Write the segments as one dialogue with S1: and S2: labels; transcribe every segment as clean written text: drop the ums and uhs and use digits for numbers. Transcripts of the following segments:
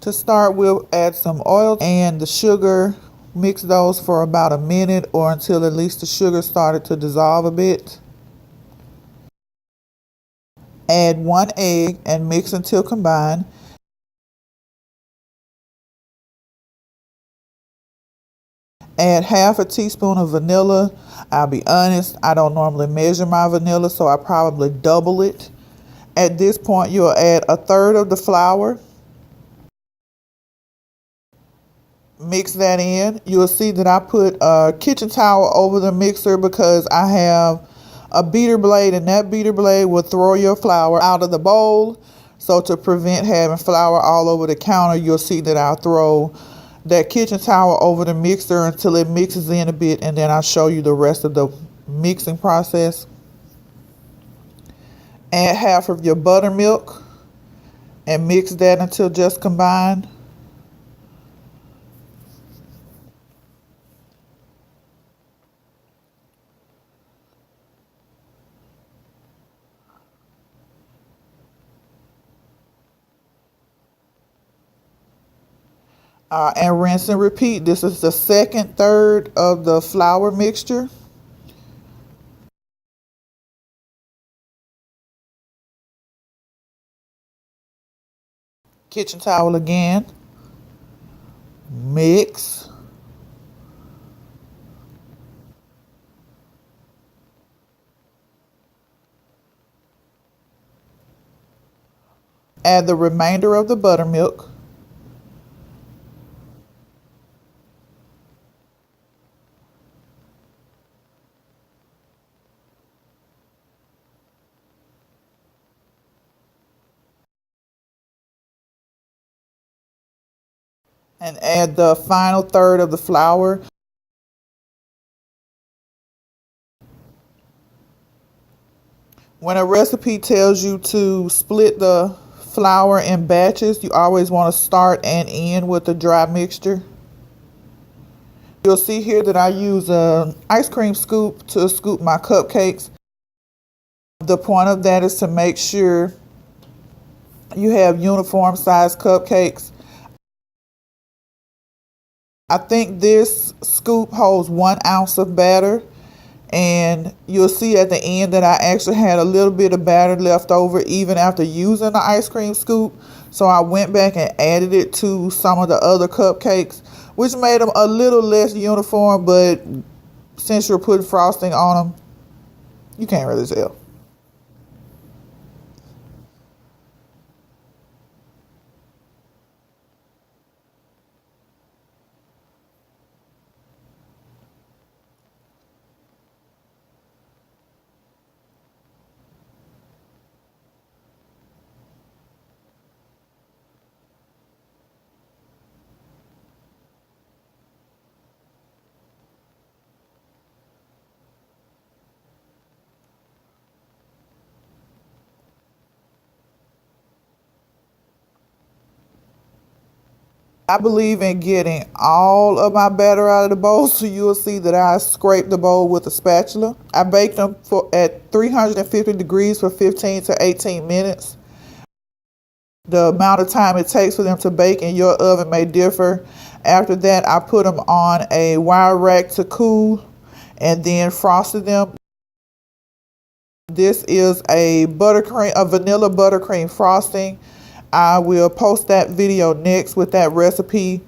S1: To start with, add some oil and the sugar. Mix those for about a minute or until at least the sugar started to dissolve a bit. Add 1 egg and mix until combined. Add half a teaspoon of vanilla. I'll be honest, I don't normally measure my vanilla, so I probably double it. At this point, you'll add 1/3 of the flour. Mix that in. You'll see that I put a kitchen towel over the mixer because I have a beater blade, and that beater blade will throw your flour out of the bowl. So to prevent having flour all over the counter, you'll see that I'll throw that kitchen towel over the mixer until it mixes in a bit, and then I'll show you the rest of the mixing process. Add half of your buttermilk and mix that until just combined. And rinse and repeat. This is the second third of the flour mixture. Kitchen towel again. Mix. Add the remainder of the buttermilk. And add the final third of the flour. When a recipe tells you to split the flour in batches, you always want to start and end with the dry mixture. You'll see here that I use an ice cream scoop to scoop my cupcakes. The point of that is to make sure you have uniform sized cupcakes. I think this scoop holds 1 ounce of batter, and you'll see at the end that I actually had a little bit of batter left over even after using the ice cream scoop. So I went back and added it to some of the other cupcakes, which made them a little less uniform, but since you're putting frosting on them, you can't really tell. I believe in getting all of my batter out of the bowl, so you'll see that I scrape the bowl with a spatula. I baked them at 350 degrees for 15 to 18 minutes. The amount of time it takes for them to bake in your oven may differ. After that, I put them on a wire rack to cool and then frosted them. This is a vanilla buttercream frosting. I will post that video next with that recipe.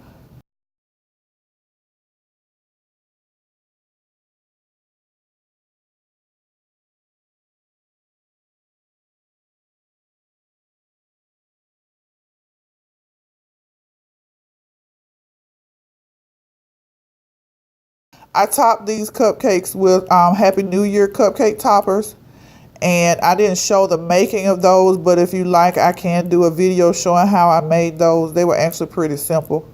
S1: I topped these cupcakes with Happy New Year cupcake toppers. And I didn't show the making of those, but if you like, I can do a video showing how I made those. They were actually pretty simple.